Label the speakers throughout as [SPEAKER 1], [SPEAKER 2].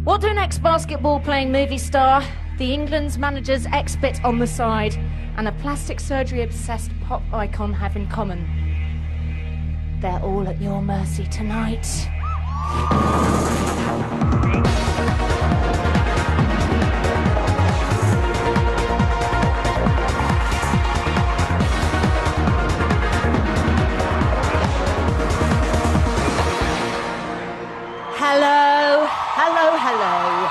[SPEAKER 1] What do an ex-basketball-playing movie star, the England's manager's ex-bit on the side, and a plastic surgery-obsessed pop icon have in common? They're all at your mercy tonight. Hello, hello, hello.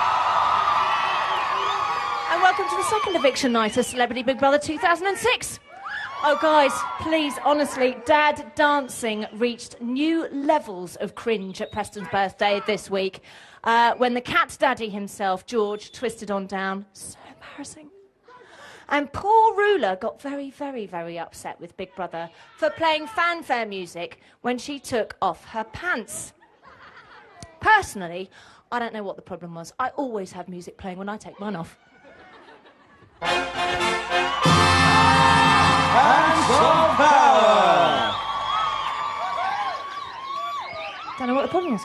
[SPEAKER 1] And welcome to the second eviction night of Celebrity Big Brother 2006. Oh, guys, please, honestly, Dad dancing reached new levels of cringe at Preston's birthday this week when the cat daddy himself, George, twisted on down. So embarrassing. And poor Ruler got very, very, very upset with Big Brother for playing fanfare music when she took off her pants. Personally, I don't know what the problem was. I always have music playing when I take mine off.
[SPEAKER 2] Hands of power!
[SPEAKER 1] Don't know what the problem is.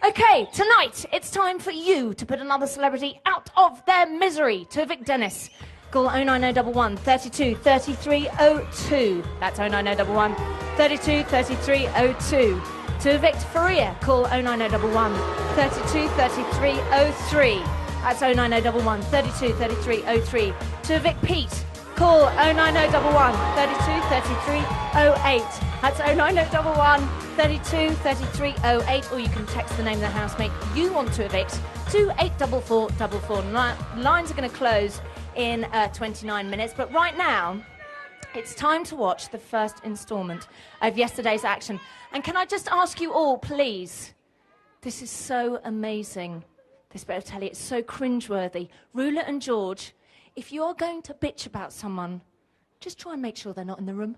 [SPEAKER 1] OK, tonight, it's time for you to put another celebrity out of their misery. To evict Dennis, call 09011 32 33 02. That's 09011 32 33 02. To evict Faria, call 09011 32 33 03. That's 09011 32 33 03. To evict Pete, call 09011 32 33 08. That's 09011 32 33 08. Or you can text the name of the housemate you want to evict to 84444. Lines are going to close in 29 minutes, but right now it's time to watch the first instalment of yesterday's action. And can I just ask you all, please, this is so amazing, this bit of telly, it's so cringeworthy. Ruler and George, if you're going to bitch about someone, just try and make sure they're not in the room.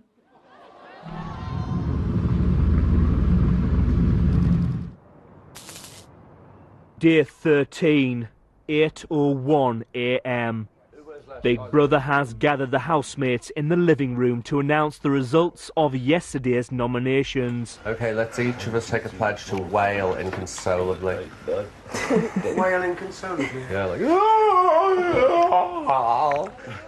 [SPEAKER 3] Day 13, 8:01 a.m. Big Brother has gathered the housemates in the living room to announce the results of yesterday's nominations.
[SPEAKER 4] OK, let's each of us take a pledge to wail inconsolably.
[SPEAKER 2] Wail inconsolably?
[SPEAKER 4] Yeah, like...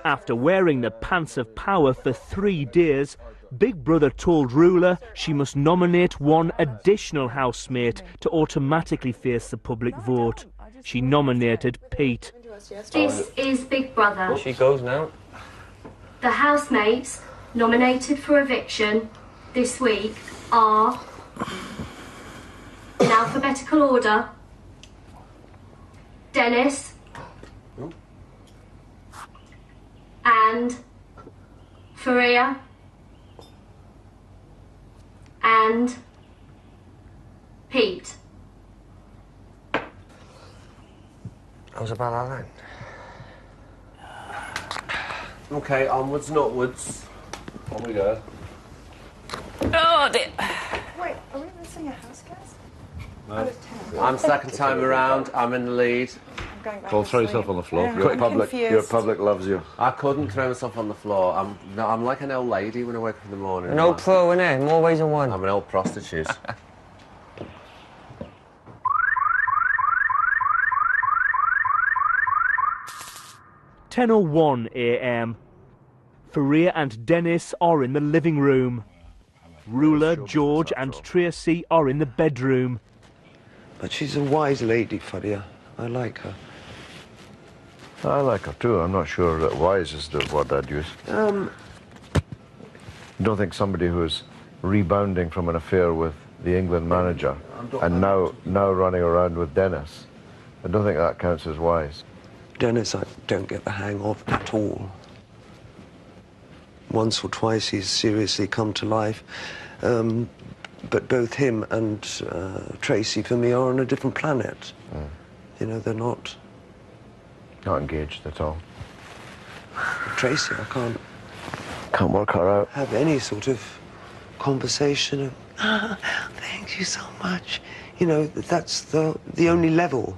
[SPEAKER 3] After wearing the pants of power for 3 days, Big Brother told Ruler she must nominate one additional housemate to automatically face the public vote. She nominated Pete.
[SPEAKER 5] This is Big Brother.
[SPEAKER 4] She goes now.
[SPEAKER 5] The housemates nominated for eviction this week are, in alphabetical order, Dennis and Faria and Pete.
[SPEAKER 4] How's about that then? OK, onwards and upwards. On we go.
[SPEAKER 1] Oh, dear.
[SPEAKER 6] Wait, are we missing a house guest?
[SPEAKER 4] No.
[SPEAKER 6] Oh, it's 10.
[SPEAKER 4] I'm second time around, I'm in the lead.
[SPEAKER 6] I'm going back
[SPEAKER 7] Well,
[SPEAKER 6] to
[SPEAKER 7] throw
[SPEAKER 6] sleep.
[SPEAKER 7] yourself on the floor.
[SPEAKER 6] Yeah,
[SPEAKER 7] Your
[SPEAKER 6] I'm
[SPEAKER 7] public,
[SPEAKER 6] confused.
[SPEAKER 7] your public loves you.
[SPEAKER 4] I couldn't throw myself on the floor. I'm like an old lady when I wake up in the morning.
[SPEAKER 8] An old pro, innit? More ways than one.
[SPEAKER 4] I'm an old prostitute.
[SPEAKER 3] 10:01 a.m. Faria and Dennis are in the living room. Ruler, George and Tracy are in the bedroom.
[SPEAKER 2] But she's a wise lady, Faria. I like her.
[SPEAKER 7] I like her too. I'm not sure that wise is the word I'd use. I don't think somebody who's rebounding from an affair with the England manager and now running around with Dennis, I don't think that counts as wise.
[SPEAKER 2] Dennis, I don't get the hang of at all. Once or twice he's seriously come to life. But both him and Tracy, for me, are on a different planet. You know, they're not...
[SPEAKER 7] Not engaged at all.
[SPEAKER 2] Tracy, I
[SPEAKER 7] Can't work her out.
[SPEAKER 2] have any sort of conversation of, thank you so much. You know, that's the only level.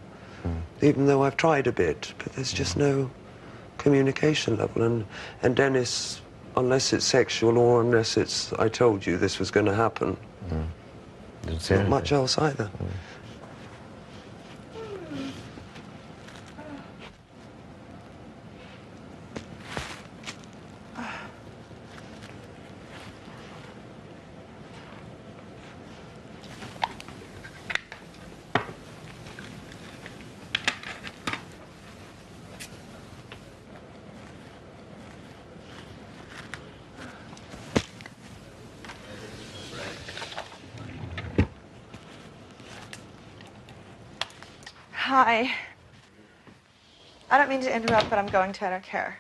[SPEAKER 2] Even though I've tried a bit, but there's just no communication level. And Dennis, unless it's sexual or unless it's, I told you this was going to happen,
[SPEAKER 7] Didn't say
[SPEAKER 2] not
[SPEAKER 7] anything.
[SPEAKER 2] much else either.
[SPEAKER 6] Hi. I don't mean to interrupt, but I'm going to. I don't care.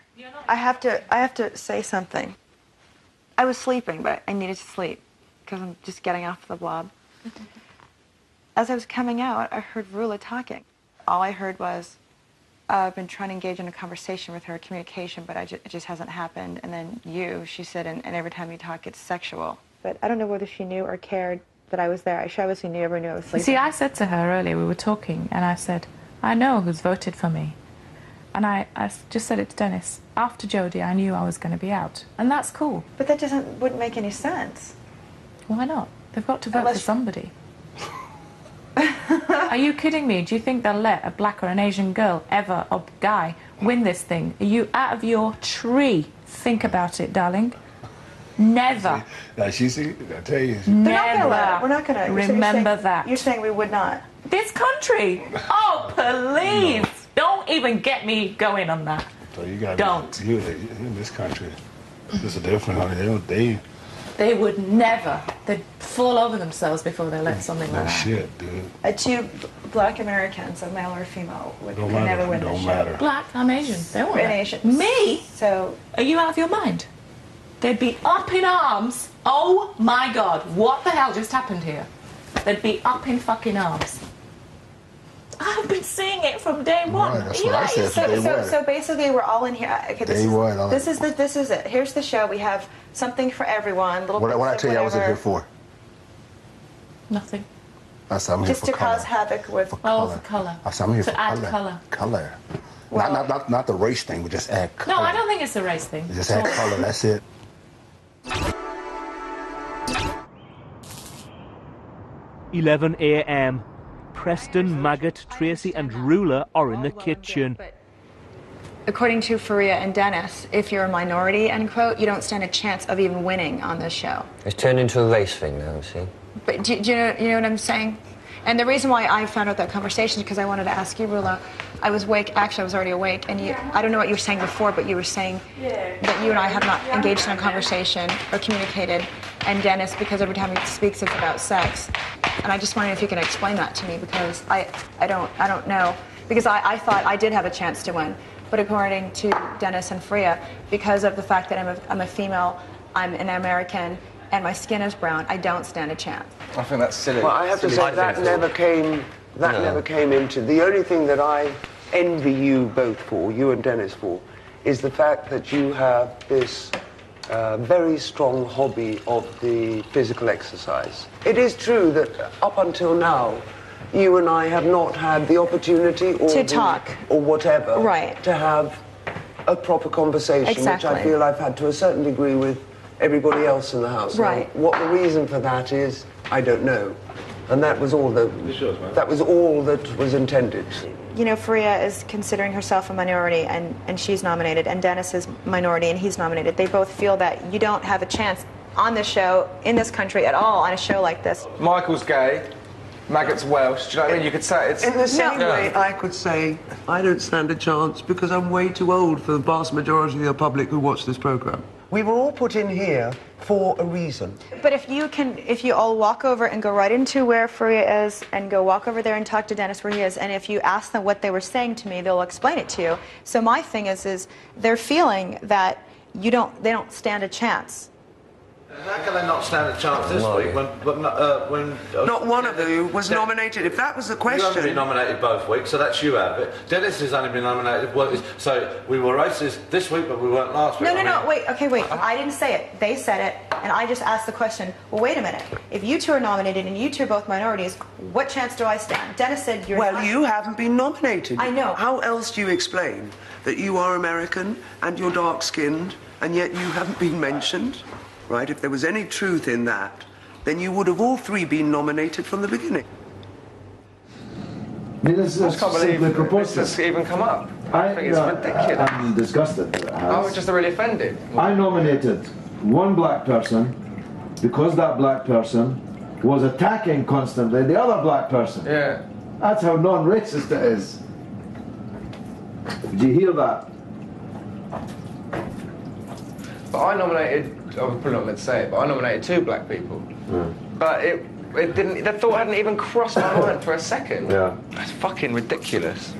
[SPEAKER 6] I have to say something. I was sleeping, but I needed to sleep because I'm just getting off the blob. As I was coming out, I heard Rula talking. All I heard was, I've been trying to engage in a conversation with her, communication, but it just hasn't happened. And then she said, and every time you talk, it's sexual. But I don't know whether she knew or cared that I was there. She obviously never knew I was sleeping.
[SPEAKER 9] See, I said to her earlier, we were talking, and I said, I know who's voted for me. And I just said it to Dennis. After Jodie, I knew I was going to be out. And that's cool.
[SPEAKER 6] But that wouldn't make any sense.
[SPEAKER 9] Why not? They've got to vote for somebody. Are you kidding me? Do you think they'll let a black or an Asian girl, ever, or guy, win this thing? Are you out of your tree? Think about it, darling. Never.
[SPEAKER 10] Now, I tell you.
[SPEAKER 9] Never.
[SPEAKER 6] We're not going to.
[SPEAKER 9] Remember that.
[SPEAKER 6] You're saying we would not.
[SPEAKER 9] This country? Oh, please. No. Don't even get me going on that.
[SPEAKER 10] So you got
[SPEAKER 9] Don't.
[SPEAKER 10] You in this country. This is different.
[SPEAKER 9] They would never. They'd fall over themselves before they let something like that.
[SPEAKER 10] Shit, dude.
[SPEAKER 6] Two black Americans, a male or a female, would
[SPEAKER 10] Don't
[SPEAKER 6] never
[SPEAKER 10] matter.
[SPEAKER 6] win
[SPEAKER 10] Don't
[SPEAKER 6] this
[SPEAKER 10] matter.
[SPEAKER 6] show.
[SPEAKER 9] Black, I'm Asian. They won't.
[SPEAKER 6] We're Asian.
[SPEAKER 9] Me?
[SPEAKER 6] So.
[SPEAKER 9] Are you out of your mind? They'd be up in arms. Oh my God, what the hell just happened here? They'd be up in fucking arms. I've been seeing it from day one.
[SPEAKER 10] Right, that's what I said.
[SPEAKER 6] So basically, we're all in here. Okay, this is it. Here's the show. We have something for everyone. What
[SPEAKER 10] I tell you, I was in here for?
[SPEAKER 9] Nothing.
[SPEAKER 10] I said I'm here
[SPEAKER 6] just
[SPEAKER 10] for
[SPEAKER 6] to
[SPEAKER 10] color.
[SPEAKER 6] cause havoc with.
[SPEAKER 9] For color.
[SPEAKER 10] I said I'm here
[SPEAKER 9] to
[SPEAKER 10] for
[SPEAKER 9] add
[SPEAKER 10] color. Color.
[SPEAKER 6] Well,
[SPEAKER 10] Not the race thing, but just add color.
[SPEAKER 9] No, I don't think it's a race thing.
[SPEAKER 10] Just add color. That's it.
[SPEAKER 3] 11 a.m. Preston, Maggot, Tracy and Rula are in the kitchen.
[SPEAKER 6] According to Faria and Dennis, if you're a minority, end quote, you don't stand a chance of even winning on this show.
[SPEAKER 8] It's turned into a race thing now, see?
[SPEAKER 6] But do you know what I'm saying? And the reason why I found out that conversation is because I wanted to ask you, Rula. I was awake. Actually, I was already awake. And I don't know what you were saying before, but you were saying that you and I have not engaged in a conversation or communicated. And Dennis, because every time he speaks, it's about sex. And I just wondered if you can explain that to me, because I don't know. Because I thought I did have a chance to win. But according to Dennis and Freya, because of the fact that I'm a female, I'm an American, and my skin is brown, I don't stand a chance.
[SPEAKER 11] I think that's silly.
[SPEAKER 2] Well, I have to say that never came into. The only thing that I envy you both for, you and Dennis for, is the fact that you have this very strong hobby of the physical exercise. It is true that up until now, you and I have not had the opportunity or
[SPEAKER 6] to talk
[SPEAKER 2] or whatever,
[SPEAKER 6] right,
[SPEAKER 2] to have a proper conversation,
[SPEAKER 6] exactly,
[SPEAKER 2] which I feel I've had to a certain degree with everybody else in the house.
[SPEAKER 6] Right.
[SPEAKER 2] Now, what the reason for that is, I don't know. And that was all that was intended.
[SPEAKER 6] You know, Faria is considering herself a minority, and she's nominated, and Dennis is minority, and he's nominated. They both feel that you don't have a chance on this show, in this country at all, on a show like this.
[SPEAKER 11] Michael's gay, Maggot's Welsh. Do you know what I mean? You could say it's...
[SPEAKER 2] In the same way, I could say, I don't stand a chance because I'm way too old for the vast majority of the public who watch this programme. We were all put in here for a reason. But if you all walk over and go right into where Faria is and go walk over there and talk to Dennis where he is, and if you ask them what they were saying to me, they'll explain it to you. So my thing is they're feeling that they don't stand a chance.
[SPEAKER 12] How can they not stand a chance this week when
[SPEAKER 2] not one of you was nominated? If that was the question.
[SPEAKER 12] You haven't been nominated both weeks, so that's you out of it. Dennis has only been nominated. So we were racist this week, but we weren't last week.
[SPEAKER 6] No, wait. I didn't say it. They said it, and I just asked the question. Well, wait a minute. If you two are nominated and you two are both minorities, what chance do I stand? Dennis said you're.
[SPEAKER 2] Well, you haven't been nominated.
[SPEAKER 6] I know.
[SPEAKER 2] How else do you explain that you are American and you're dark-skinned, and yet you haven't been mentioned? Right, if there was any truth in that, then you would have all three been nominated from the beginning.
[SPEAKER 11] I just can't believe this has even come up. I think it's ridiculous.
[SPEAKER 13] I'm disgusted.
[SPEAKER 11] I was just really offended.
[SPEAKER 13] I nominated one black person because that black person was attacking constantly the other black person.
[SPEAKER 11] Yeah.
[SPEAKER 13] That's how non-racist it is. Did you hear that?
[SPEAKER 11] But I nominated, I was probably not meant to say it, but I nominated two black people. But It didn't. The thought hadn't even crossed my mind for a second.
[SPEAKER 7] Yeah.
[SPEAKER 11] That's fucking ridiculous.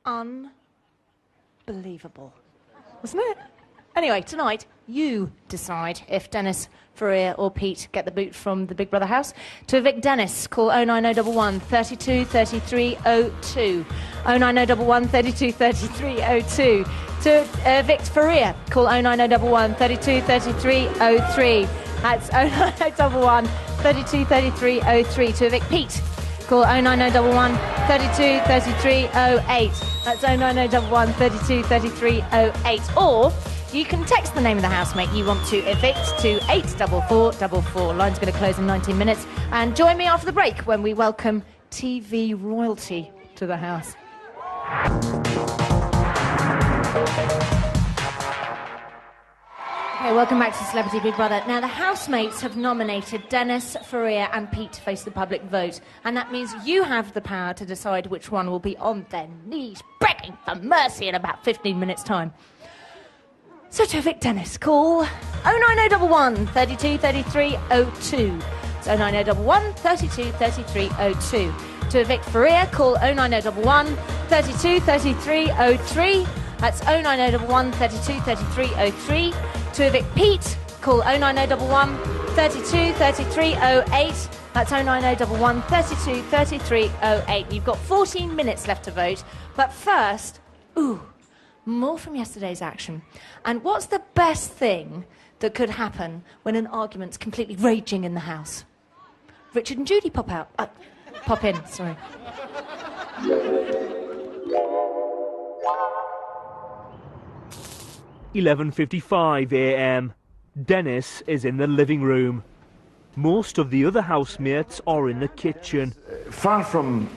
[SPEAKER 1] Unbelievable, wasn't it? Anyway, tonight, you decide if Dennis, Faria or Pete get the boot from the Big Brother house. To evict Dennis, call 09011 32 33 02. 09011 32 33 02. To evict Faria, call 09011 32 33 03. That's 09011 32 33 03. To evict Pete, call 09011 32 33 08. That's 09011 32 33 08. Or you can text the name of the housemate you want to evict to 84444. Line's going to close in 19 minutes. And join me after the break when we welcome TV royalty to the house. Okay, welcome back to Celebrity Big Brother. Now, the housemates have nominated Dennis, Faria and Pete to face the public vote. And that means you have the power to decide which one will be on their knees, begging for mercy in about 15 minutes' time. So to evict Dennis, call 09011 32 33 02. It's 09011 32 33 02. To evict Faria, call 09011 32 33 03. That's 09011 32 33 03. To evict Pete, call 09011 32 33 08. That's 09011 32 33 08. You've got 14 minutes left to vote. But first, more from yesterday's action. And what's the best thing that could happen when an argument's completely raging in the house? Richard and Judy pop out. Pop in, sorry.
[SPEAKER 3] "11:55 a.m. Dennis is in the living room. Most of the other housemates are in the kitchen.
[SPEAKER 7] Far from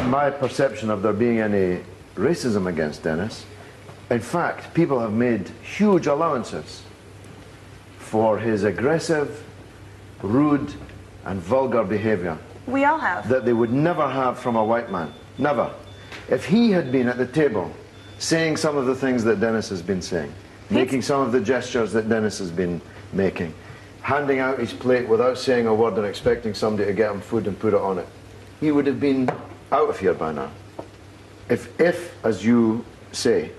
[SPEAKER 7] my perception of there being any racism against Dennis, in fact, people have made huge allowances for his aggressive, rude, and vulgar behaviour.
[SPEAKER 6] We all have.
[SPEAKER 7] That they would never have from a white man. Never. If he had been at the table saying some of the things that Dennis has been saying, making some of the gestures that Dennis has been making, handing out his plate without saying a word and expecting somebody to get him food and put it on it, he would have been out of here by now. If as you say,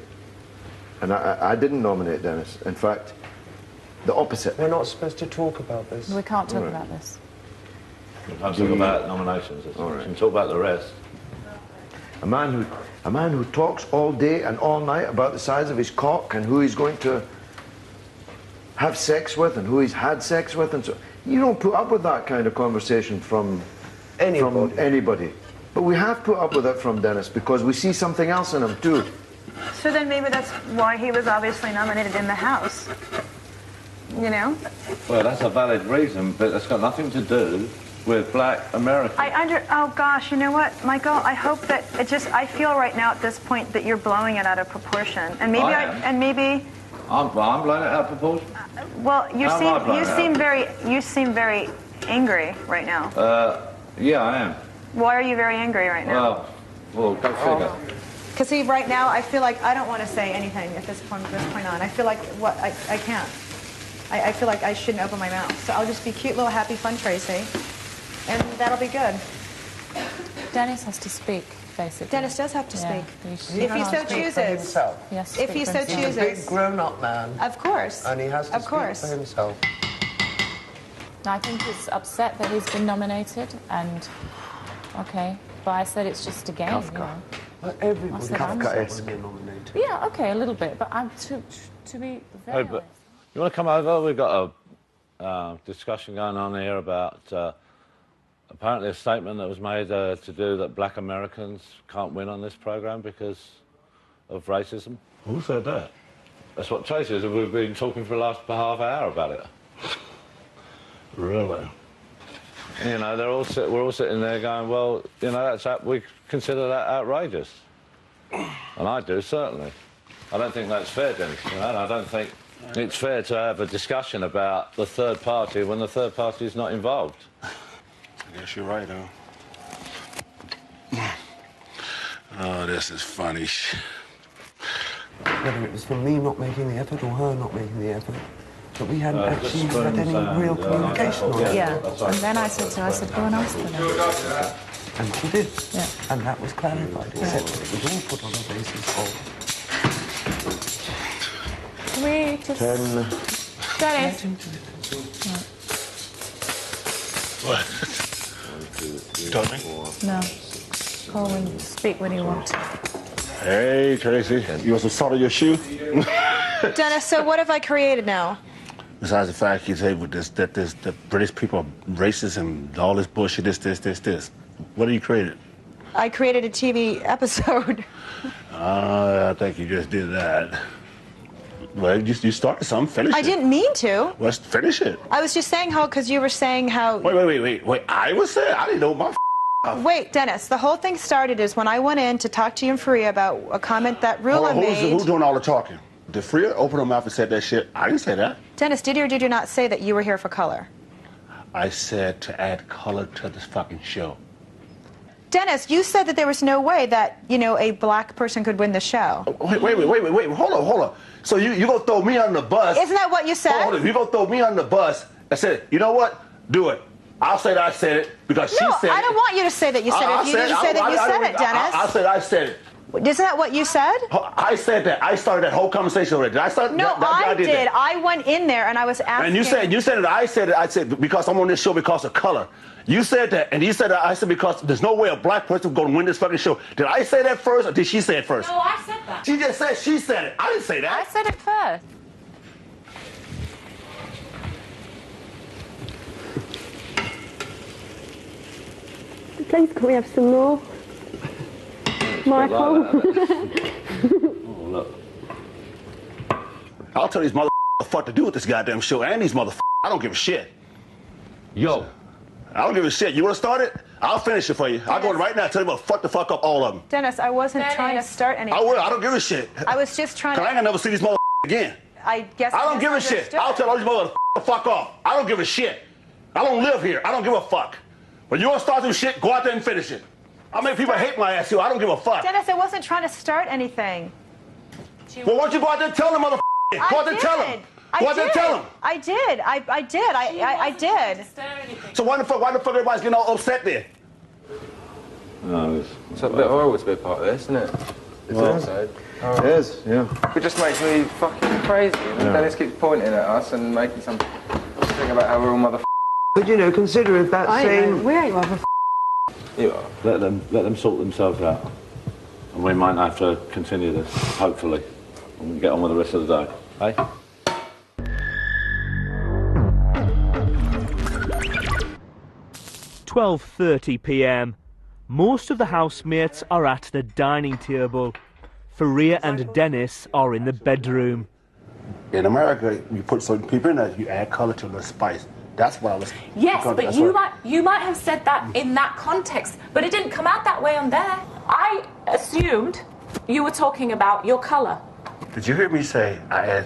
[SPEAKER 7] and I didn't nominate Dennis, in fact, the opposite.
[SPEAKER 2] We're not supposed to talk about this.
[SPEAKER 6] We can't talk about this.
[SPEAKER 12] We can't talk about nominations. We can talk about the rest.
[SPEAKER 7] A man who talks all day and all night about the size of his cock and who he's going to have sex with and who he's had sex with, and so you don't put up with that kind of conversation from anybody. But we have put up with it from Dennis because we see something else in him too.
[SPEAKER 6] So then maybe that's why he was obviously nominated in the House. You know?
[SPEAKER 12] Well, that's a valid reason, but that's got nothing to do with black Americans.
[SPEAKER 6] Oh gosh, you know what, Michael? I hope that I feel right now at this point that you're blowing it out of proportion, and maybe I'm
[SPEAKER 12] blowing it out of proportion.
[SPEAKER 6] Well, you seem very angry right now.
[SPEAKER 12] Yeah, I am.
[SPEAKER 6] Why are you very angry right now?
[SPEAKER 12] Well, go figure.
[SPEAKER 6] Because see, right now I feel like I don't want to say anything at this point on. I feel like I can't. I feel like I shouldn't open my mouth. So I'll just be cute, little, happy, fun Tracy. And that'll be good.
[SPEAKER 9] Dennis has to speak, basically.
[SPEAKER 6] Dennis does have to speak.
[SPEAKER 2] If he so chooses.
[SPEAKER 9] Yes.
[SPEAKER 6] If he so chooses.
[SPEAKER 2] He's a big grown-up man.
[SPEAKER 6] Of course.
[SPEAKER 2] And he has to speak for himself.
[SPEAKER 9] I think he's upset that he's been nominated, and okay, but I said it's just a game.
[SPEAKER 2] Kafka.
[SPEAKER 9] You know.
[SPEAKER 2] Well, everybody
[SPEAKER 7] Kafkaesque.
[SPEAKER 2] nominated.
[SPEAKER 9] Yeah, okay, a little bit, but I'm to be very honest.
[SPEAKER 12] You want to come over? We've got a discussion going on here about apparently a statement that was made to do that black Americans can't win on this programme because of racism.
[SPEAKER 14] Who said that?
[SPEAKER 12] That's what Tracy said. We've been talking for the last half hour about it.
[SPEAKER 14] Really?
[SPEAKER 12] You know, we're all sitting there going, well, you know, we consider that outrageous. And I do, certainly. I don't think that's fair, Dennis. You know, and I don't think it's fair to have a discussion about the third party when the third party is not involved.
[SPEAKER 14] I guess you're right, huh? Oh, this is funny.
[SPEAKER 2] whether it was from me not making the effort or her not making the effort. But we hadn't
[SPEAKER 12] Just
[SPEAKER 2] actually had
[SPEAKER 12] spoons
[SPEAKER 2] any real communication on it.
[SPEAKER 6] Yeah. And then I said to her, I said, go and ask for them.
[SPEAKER 2] And she did.
[SPEAKER 6] Yeah.
[SPEAKER 2] And that was clarified, except that it was all put on the basis of...
[SPEAKER 6] Can we just...
[SPEAKER 7] 10.
[SPEAKER 6] Dennis.
[SPEAKER 14] What? Told me?
[SPEAKER 6] No. Call when, speak when you want.
[SPEAKER 14] Hey, Tracy. You want some salt on your shoe?
[SPEAKER 6] Dennis, so what have I created now?
[SPEAKER 14] Besides the fact you say with that the British people are racist and all this bullshit, this. What have you created?
[SPEAKER 6] I created a TV episode.
[SPEAKER 14] I think you just did that. Well, you started something. Finish it.
[SPEAKER 6] I didn't mean to.
[SPEAKER 14] Let's finish it.
[SPEAKER 6] I was just saying how, because you were saying how...
[SPEAKER 14] Wait. I was saying? I didn't know my
[SPEAKER 6] Wait, Dennis, the whole thing started is when I went in to talk to you and Faria about a comment that Rula made...
[SPEAKER 14] Who's doing all the talking? Did Faria open her mouth and said that shit? I didn't say that.
[SPEAKER 6] Dennis, did you or did you not say that you were here for color?
[SPEAKER 14] I said to add color to this fucking show.
[SPEAKER 6] Dennis, you said that there was no way that, you know, a black person could win the show.
[SPEAKER 14] Wait. Hold on. So you gonna throw me under the bus?
[SPEAKER 6] Isn't that what you said?
[SPEAKER 14] Hold on. You gonna throw me under the bus and said, you know what? Do it. I'll say that I said it because she said it.
[SPEAKER 6] No, I don't want you to say that you said it. You didn't say that you said it, Dennis.
[SPEAKER 14] I said it.
[SPEAKER 6] Isn't that what you said?
[SPEAKER 14] I said that. I started that whole conversation already. Did I start?
[SPEAKER 6] No, I did.
[SPEAKER 14] That.
[SPEAKER 6] I went in there and I was asking.
[SPEAKER 14] And you said it. I said it. I said because I'm on this show because of color. You said that, and you said that. I said because there's no way a black person is going to win this fucking show. Did I say that first, or did she say it first?
[SPEAKER 9] No, I said that.
[SPEAKER 14] She just said she said it. I didn't say that.
[SPEAKER 9] I said it first.
[SPEAKER 15] Please, can we have some more? Michael.
[SPEAKER 14] Oh, look. I'll tell these motherfuckers what the fuck to do with this goddamn show and these motherfuckers. I don't give a shit. Yo. I don't give a shit. You want to start it? I'll finish it for you. I'll go in right now and tell you what fuck the fuck up all of them.
[SPEAKER 6] Dennis, I wasn't trying to start anything.
[SPEAKER 14] I will. I don't give a shit.
[SPEAKER 6] I was just trying to...
[SPEAKER 14] I ain't gonna never see these motherfuckers again.
[SPEAKER 6] I guess
[SPEAKER 14] I don't give a shit. I'll tell all these motherfuckers to fuck off. I don't give a shit. I don't live here. I don't give a fuck. When you want to start some shit, go out there and finish it. I'll make people hate my ass here. I don't give a fuck.
[SPEAKER 6] Dennis, I wasn't trying to start anything.
[SPEAKER 14] Well, why don't you go out there and tell them, motherfucker? Go out there and tell them. Go out there and tell them.
[SPEAKER 6] I did. I did.
[SPEAKER 14] So why the fuck everybody's getting all upset there?
[SPEAKER 4] No, it's a bit horrible to be a part of this, isn't it?
[SPEAKER 7] It is, yeah.
[SPEAKER 4] It just makes me fucking crazy. And Dennis keeps pointing at us and making some thing about how we're all motherfuckers.
[SPEAKER 2] But you know, consider if that same...
[SPEAKER 15] We ain't mother.
[SPEAKER 12] You are. Let them sort themselves out. And we might have to continue this, hopefully. And we can get on with the rest of the day. Hey?
[SPEAKER 3] "12:30 p.m. Most of the housemates are at the dining table. Faria and Dennis are in the bedroom.
[SPEAKER 14] In America, you put certain people in there, you add color to the spice. That's what I was...
[SPEAKER 9] Yes, but you might have said that in that context, but it didn't come out that way on there. I assumed you were talking about your colour.
[SPEAKER 14] Did you hear me say, I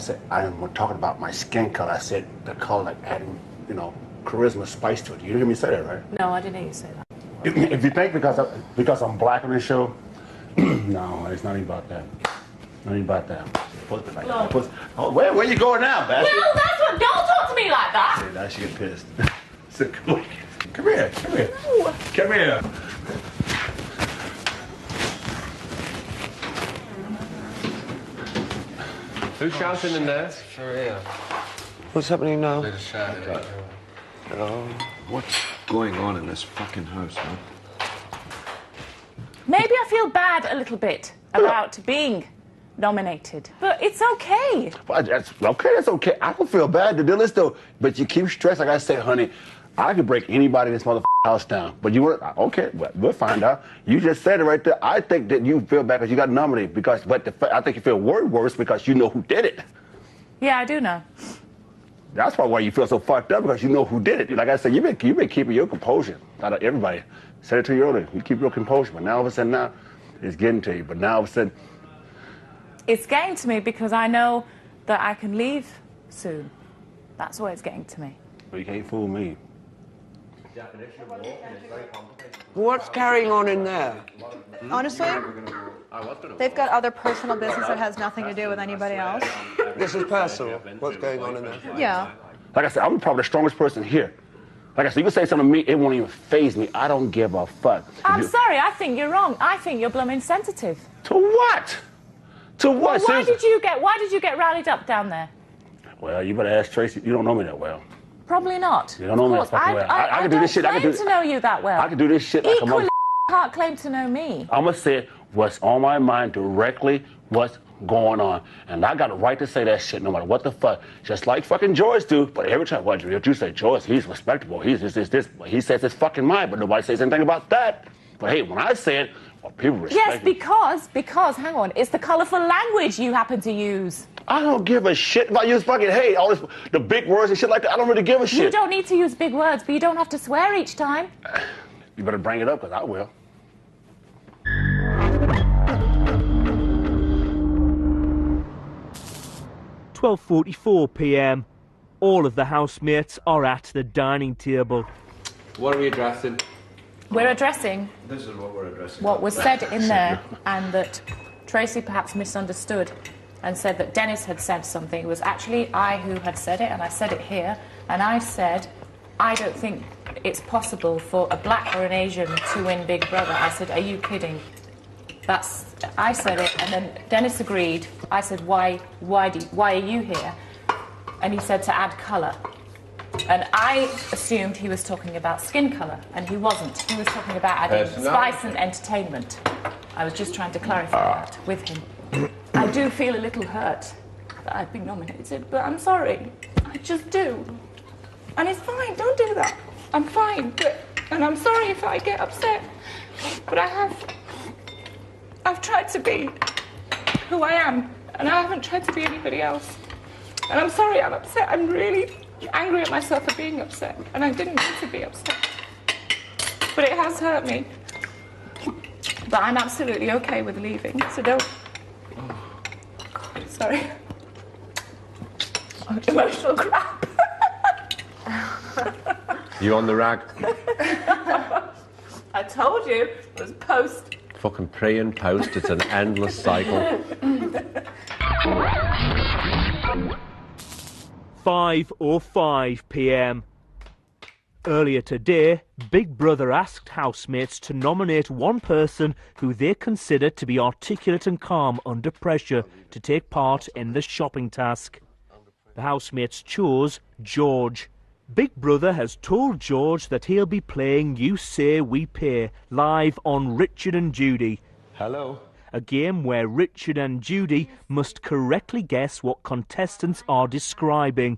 [SPEAKER 14] said, I'm talking about my skin color. I said the color, like adding, you know, charisma, spice to it. You didn't hear me say that, right?
[SPEAKER 9] No, I didn't hear you say that.
[SPEAKER 14] If you think because I'm black on this show, no, it's not even about that. Not even about that. Oh, where you going now, bastard?
[SPEAKER 9] Well, that's what. Don't talk to me like that.
[SPEAKER 14] See, now she get pissed. So, come here.
[SPEAKER 9] No.
[SPEAKER 14] Come here.
[SPEAKER 4] Who's shouting in there? Faria.
[SPEAKER 2] What's happening now?
[SPEAKER 4] They're just shouting.
[SPEAKER 7] What's going on in this fucking house, man?
[SPEAKER 9] Maybe I feel bad a little bit about being nominated, but it's okay.
[SPEAKER 14] Well, that's okay. I don't feel bad to do this though, but you keep stressed. Like I said, honey, I could break anybody in this motherfucking house down. But you want okay? We'll find out. You just said it right there. I think that you feel bad because you got nominated I think you feel worse because you know who did it.
[SPEAKER 9] Yeah, I do know.
[SPEAKER 14] That's probably why you feel so fucked up because you know who did it. Like I said, you've been keeping your composure. Out of everybody, said it to you earlier. You keep your composure, but now all of a sudden now it's getting to you. But now all of a sudden.
[SPEAKER 9] It's getting to me because I know that I can leave soon. That's why it's getting to me.
[SPEAKER 14] Well, you can't fool me.
[SPEAKER 2] What's carrying on in there?
[SPEAKER 6] Honestly, They've got other personal business that has nothing to do with anybody else.
[SPEAKER 2] This is personal. What's going on in there?
[SPEAKER 6] Yeah.
[SPEAKER 14] Like I said, I'm probably the strongest person here. Like I said, you can say something to me, it won't even faze me. I don't give a fuck.
[SPEAKER 9] I'm sorry, I think you're wrong. I think you're blooming sensitive.
[SPEAKER 14] To what? To what?
[SPEAKER 9] Well, why did you get rallied up down there?
[SPEAKER 14] Well, you better ask Tracy. You don't know me that well.
[SPEAKER 9] Probably not.
[SPEAKER 14] You don't know me that fucking well. I can do this shit. I
[SPEAKER 9] don't claim to know you that well.
[SPEAKER 14] I can do this shit like
[SPEAKER 9] Equally,
[SPEAKER 14] a
[SPEAKER 9] can't claim to know me.
[SPEAKER 14] I'm gonna say what's on my mind directly, what's going on. And I got a right to say that shit no matter what the fuck. Just like fucking George do. But every time what you say, George, he's respectable. He's this. But he says it's fucking mine, but nobody says anything about that. But hey, when I say it, well, people respect me.
[SPEAKER 9] Yes, because, hang on, it's the colourful language you happen to use.
[SPEAKER 14] I don't give a shit if I use fucking hey, all this, the big words and shit like that. I don't really give a shit.
[SPEAKER 9] You don't need to use big words, but you don't have to swear each time.
[SPEAKER 14] You better bring it up, because I will.
[SPEAKER 3] £12:44 p.m. All of the housemates are at the dining table.
[SPEAKER 4] What are we addressing?
[SPEAKER 9] We're addressing
[SPEAKER 7] This is what we're addressing.
[SPEAKER 9] what was said in there, and that Tracy perhaps misunderstood and said that Dennis had said something. It was actually I who had said it, and I said it here, and I said, I don't think it's possible for a black or an Asian to win Big Brother. I said, are you kidding? I said it, and then Dennis agreed. I said, why are you here? And he said to add colour. And I assumed he was talking about skin colour, and he wasn't. He was talking about adding spice and entertainment. I was just trying to clarify that with him. I do feel a little hurt that I've been nominated, but I'm sorry. I just do. And it's fine, don't do that. I'm fine, and I'm sorry if I get upset, but I've tried to be who I am, and I haven't tried to be anybody else. And I'm sorry I'm upset. I'm really angry at myself for being upset, and I didn't mean to be upset. But it has hurt me. But I'm absolutely okay with leaving, so don't... God, sorry. Emotional crap.
[SPEAKER 11] You on the rag?
[SPEAKER 9] I told you, it was post.
[SPEAKER 11] Fucking pre and post, it's an endless cycle.
[SPEAKER 3] 5:05 p.m. Earlier today, Big Brother asked housemates to nominate one person who they consider to be articulate and calm under pressure to take part in the shopping task. The housemates chose George. Big Brother has told George that he'll be playing You Say We Pay live on Richard and Judy.
[SPEAKER 11] Hello.
[SPEAKER 3] A game where Richard and Judy must correctly guess what contestants are describing.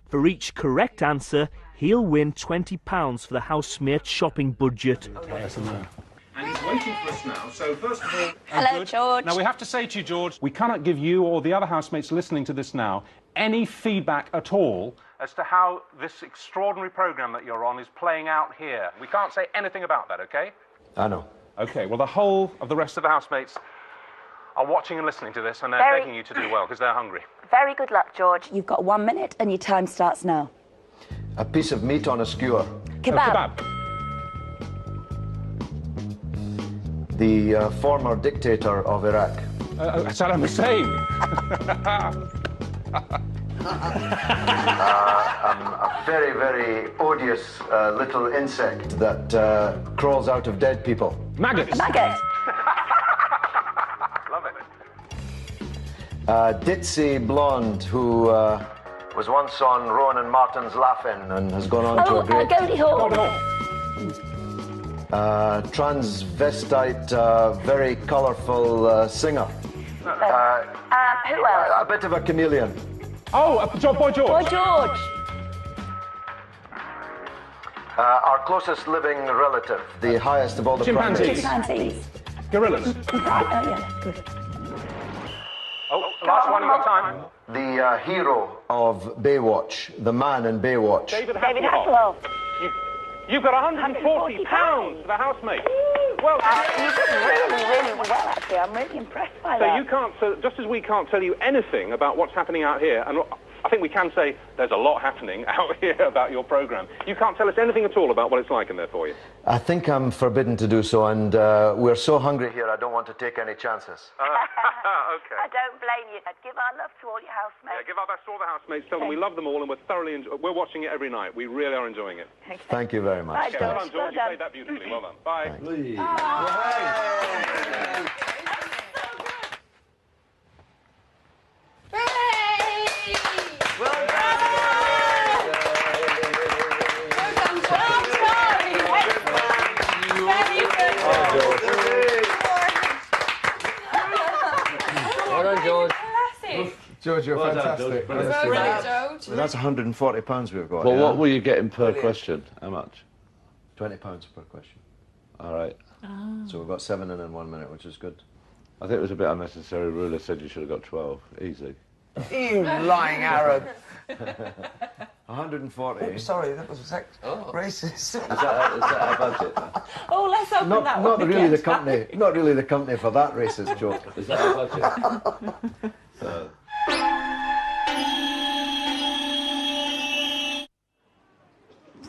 [SPEAKER 3] For each correct answer, he'll win £20 for the housemate's shopping budget.
[SPEAKER 16] And he's waiting for us now, so first of all...
[SPEAKER 17] Hello, George.
[SPEAKER 16] Now, we have to say to you, George, we cannot give you or the other housemates listening to this now any feedback at all as to how this extraordinary programme that you're on is playing out here. We can't say anything about that, OK?
[SPEAKER 11] I know.
[SPEAKER 16] OK, well, the whole of the rest of the housemates are watching and listening to this, and they're begging you to do well, because they're hungry.
[SPEAKER 17] Very good luck, George. You've got 1 minute, and your time starts now.
[SPEAKER 7] A piece of meat on a skewer.
[SPEAKER 17] Kebab.
[SPEAKER 7] The former dictator of Iraq.
[SPEAKER 16] Saddam Hussein.
[SPEAKER 7] A very, very odious little insect that crawls out of dead people.
[SPEAKER 16] Maggots.
[SPEAKER 17] Maggot.
[SPEAKER 16] Love it.
[SPEAKER 7] Ditzy blonde who was once on Rowan and Martin's Laugh-In and has gone on to a great...
[SPEAKER 17] Goldie Hawn.
[SPEAKER 7] Transvestite, very colourful singer.
[SPEAKER 17] Who else?
[SPEAKER 7] A bit of a chameleon.
[SPEAKER 16] Oh, Boy George.
[SPEAKER 17] Boy George.
[SPEAKER 7] Our closest living relative, the highest of all the
[SPEAKER 16] Chimpanzees.
[SPEAKER 17] Chimpanzees.
[SPEAKER 16] Gorillas.
[SPEAKER 17] Oh, yeah, good.
[SPEAKER 16] Oh, last one, you got time.
[SPEAKER 7] The hero of Baywatch, the man in Baywatch.
[SPEAKER 16] David
[SPEAKER 17] Hasselhoff.
[SPEAKER 16] You've got £140 for the housemate. Well,
[SPEAKER 17] you did really, really well, actually. I'm really impressed by that.
[SPEAKER 16] So you can't, just as we can't tell you anything about what's happening out here, and I think we can say there's a lot happening out here about your programme. You can't tell us anything at all about what it's like in there for you.
[SPEAKER 7] I think I'm forbidden to do so, and we're so hungry here, I don't want to take any chances.
[SPEAKER 16] Okay.
[SPEAKER 17] I don't blame you. Give our love to all your housemates.
[SPEAKER 16] Yeah, give our best to all the housemates. Tell them we love them all, and we're thoroughly we're watching it every night. We really are enjoying it.
[SPEAKER 7] Thank you very much.
[SPEAKER 17] Bye,
[SPEAKER 16] Well
[SPEAKER 17] George.
[SPEAKER 16] done, George. You played that beautifully. Well done. Bye.
[SPEAKER 8] Well done, George.
[SPEAKER 7] George, you're
[SPEAKER 12] Well done,
[SPEAKER 7] fantastic.
[SPEAKER 12] George.
[SPEAKER 7] That's
[SPEAKER 12] Brilliant.
[SPEAKER 7] great. Well, that's £140 we've got.
[SPEAKER 12] Well,
[SPEAKER 7] yeah?
[SPEAKER 12] what were you getting per question? How much?
[SPEAKER 7] £20 per question.
[SPEAKER 12] All right.
[SPEAKER 7] So we've got 7 in 1 minute, which is good.
[SPEAKER 12] I think it was a bit unnecessary. Ruler said you should have got 12. Easy.
[SPEAKER 2] You lying Arab.
[SPEAKER 7] 140.
[SPEAKER 2] Oh, sorry, that was racist.
[SPEAKER 12] Is that our budget?
[SPEAKER 9] Oh, let's open that
[SPEAKER 7] Not
[SPEAKER 9] one
[SPEAKER 7] really
[SPEAKER 9] again.
[SPEAKER 7] the company. Not really the company for that racist joke.
[SPEAKER 12] Is that our budget?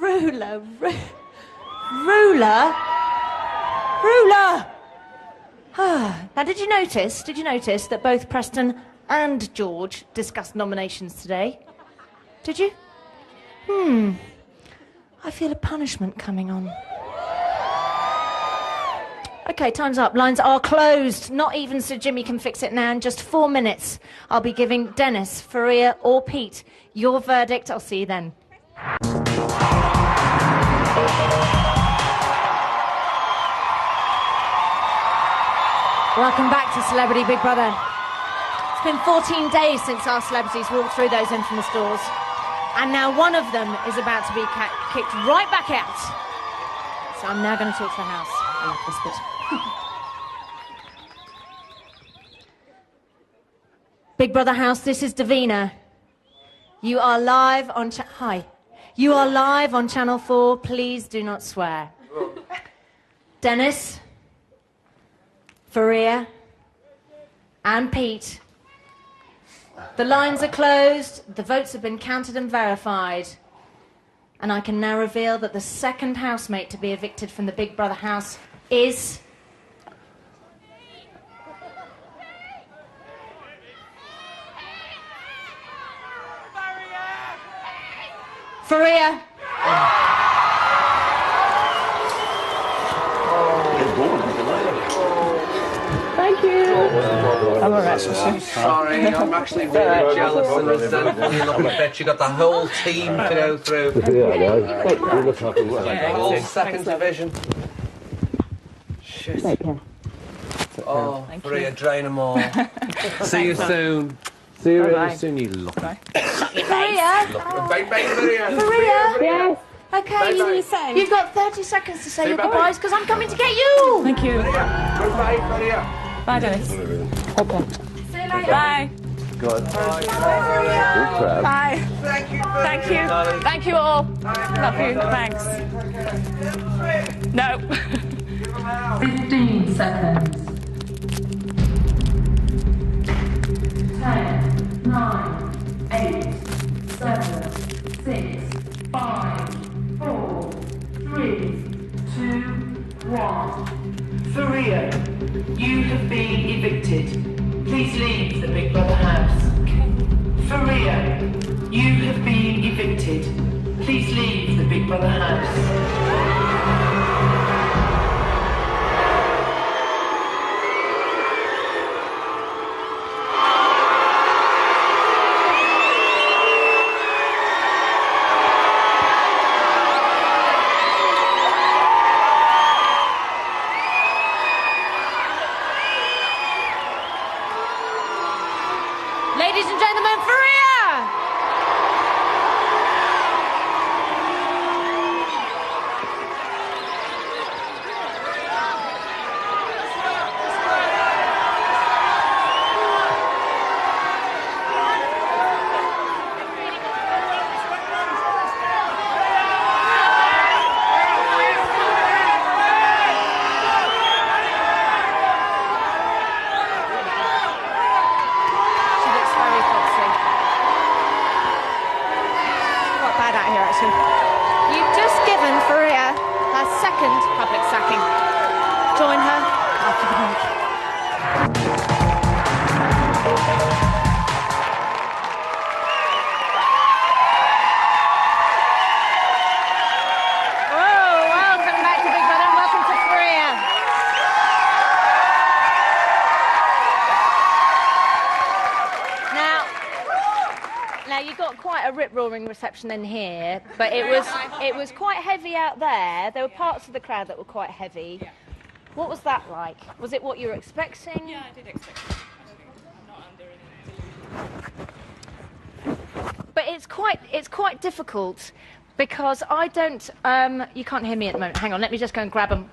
[SPEAKER 1] Ruler. Ruler. Now, did you notice that both Preston and George discussed nominations today? Did you? I feel a punishment coming on. Okay, time's up. Lines are closed. Not even Sir Jimmy can fix it now. In just 4 minutes, I'll be giving Dennis, Faria or Pete your verdict. I'll see you then. Welcome back to Celebrity Big Brother. It's been 14 days since our celebrities walked through those infamous doors. And now one of them is about to be kicked right back out. So I'm now going to talk to the house. I love this bit. Big Brother house, this is Davina. You are live on... Hi. You are live on Channel 4. Please do not swear. Dennis, Faria, and Pete. The lines are closed, the votes have been counted and verified, and I can now reveal that the second housemate to be evicted from the Big Brother house is... Faria.
[SPEAKER 15] Thank you.
[SPEAKER 9] I'm all right,
[SPEAKER 11] I'm sorry, I'm actually really jealous and resentful. You look, I bet you got the whole team to go through.
[SPEAKER 12] Yeah, you look like a
[SPEAKER 11] The whole second division. Shit. Oh, Faria, drain them all. See you soon.
[SPEAKER 12] See you
[SPEAKER 9] Bye-bye.
[SPEAKER 12] really soon, you look.
[SPEAKER 1] Faria.
[SPEAKER 11] Bye, Faria.
[SPEAKER 1] Faria.
[SPEAKER 15] Yes.
[SPEAKER 1] Okay,
[SPEAKER 9] Bye-bye.
[SPEAKER 1] you've got 30 seconds to say your goodbyes because I'm coming to get you.
[SPEAKER 9] Thank you.
[SPEAKER 11] Goodbye, Faria.
[SPEAKER 9] Bye, Dennis. Okay.
[SPEAKER 1] See you later.
[SPEAKER 9] Bye.
[SPEAKER 7] Good.
[SPEAKER 9] Bye.
[SPEAKER 11] Thank you.
[SPEAKER 9] Thank you. Thank you all. Love you. Thanks. No.
[SPEAKER 5] 15 seconds. 10, 9, 8, 7, 6, 5, 4, 3, 2, 1.
[SPEAKER 18] Faria, you have been evicted. Please leave the Big Brother house. Faria, you have been evicted. Please leave the Big Brother house.
[SPEAKER 1] Ladies and gentlemen, Faria! here, actually. You've just given Faria her second public sacking. Join her after the break. Welcome back to Big Brother and welcome to Faria. Now you got quite a rip-roaring reception in here, but it was quite heavy out there. There were parts of the crowd that were quite heavy. Yeah. What was that like? Was it what you were expecting?
[SPEAKER 9] Yeah, I did expect it. I'm not under any.
[SPEAKER 1] But it's quite difficult because I don't. You can't hear me at the moment. Hang on, let me just go and grab them.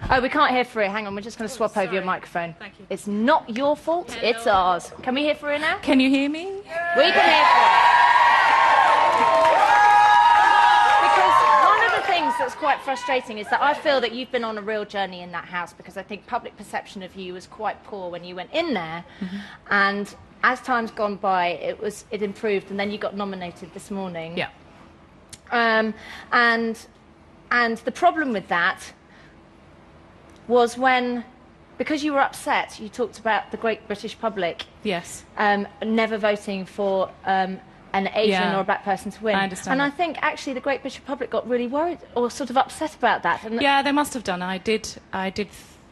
[SPEAKER 1] Oh, we can't hear Faria. Hang on, we're just going to swap over your microphone.
[SPEAKER 9] Thank you.
[SPEAKER 1] It's not your fault.
[SPEAKER 9] Hello.
[SPEAKER 1] It's ours. Can we hear Faria now?
[SPEAKER 9] Can you hear me?
[SPEAKER 1] We can hear Faria. Because one of the things that's quite frustrating is that I feel that you've been on a real journey in that house, because I think public perception of you was quite poor when you went in there, and as time's gone by, it improved, and then you got nominated this morning.
[SPEAKER 9] Yeah.
[SPEAKER 1] And the problem with that was when, because you were upset, you talked about the great British public.
[SPEAKER 9] Yes.
[SPEAKER 1] Never voting for an Asian or a black person to win.
[SPEAKER 9] I understand.
[SPEAKER 1] And I think actually the great British public got really worried or sort of upset about that. And
[SPEAKER 9] yeah, they must have done. I did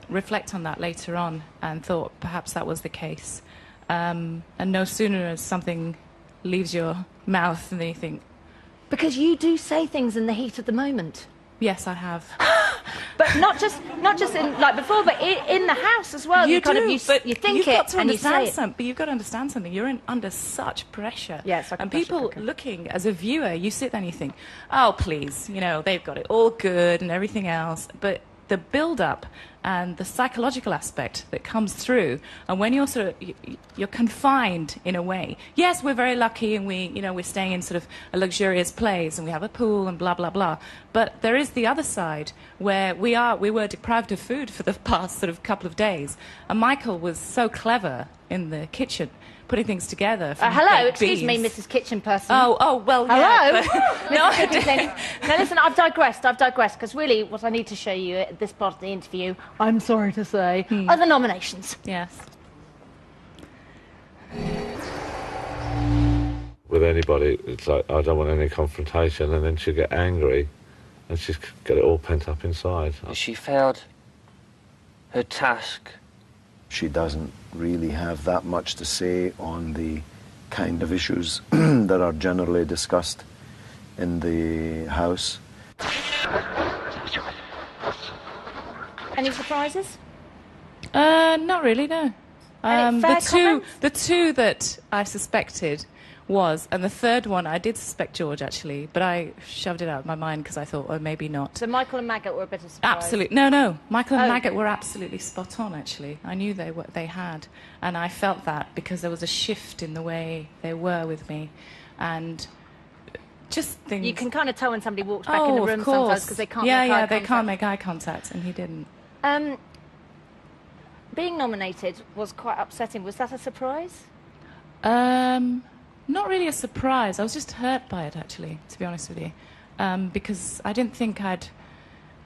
[SPEAKER 9] reflect on that later on and thought perhaps that was the case. And no sooner as something leaves your mouth than you think.
[SPEAKER 1] Because you do say things in the heat of the moment.
[SPEAKER 9] Yes, I have.
[SPEAKER 1] But not just in like before, but in the house as well. You think it and you say it.
[SPEAKER 9] But you've got to understand something. You're under such pressure.
[SPEAKER 1] Yes,
[SPEAKER 9] and people looking as a viewer, you sit there and you think, oh please, they've got it all good and everything else. But the build-up and the psychological aspect that comes through, and when you're confined in a way. Yes, we're very lucky, and we're staying in sort of a luxurious place, and we have a pool and blah blah blah. But there is the other side where we were deprived of food for the past sort of couple of days, and Michael was so clever in the kitchen, putting things together.
[SPEAKER 1] Hello, excuse me, Mrs. Kitchen Person.
[SPEAKER 9] Oh, well,
[SPEAKER 1] hello.
[SPEAKER 9] Yeah.
[SPEAKER 1] Now listen, I've digressed, because really what I need to show you at this part of the interview, I'm sorry to say, are the nominations.
[SPEAKER 9] Yes.
[SPEAKER 12] With anybody, it's like, I don't want any confrontation, and then she'll get angry, and she's got it all pent up inside.
[SPEAKER 8] She failed her task.
[SPEAKER 10] She doesn't really have that much to say on the kind of issues that are generally discussed in the House.
[SPEAKER 1] Any surprises?
[SPEAKER 9] Not really, no. The two that I suspected was, and the third one I did suspect George actually, but I shoved it out of my mind because I thought, oh, maybe not.
[SPEAKER 1] So Michael and Maggot were a bit of a surprise.
[SPEAKER 9] Absolutely, no. Michael and Maggot were absolutely spot on. Actually, I knew they had, and I felt that because there was a shift in the way they were with me, and just things.
[SPEAKER 1] You can kind of tell when somebody walks back in the room sometimes because they can't.
[SPEAKER 9] They can't make eye contact, and he didn't.
[SPEAKER 1] Being nominated was quite upsetting. Was that a surprise?
[SPEAKER 9] Not really a surprise. I was just hurt by it, actually, to be honest with you, because I didn't think I'd...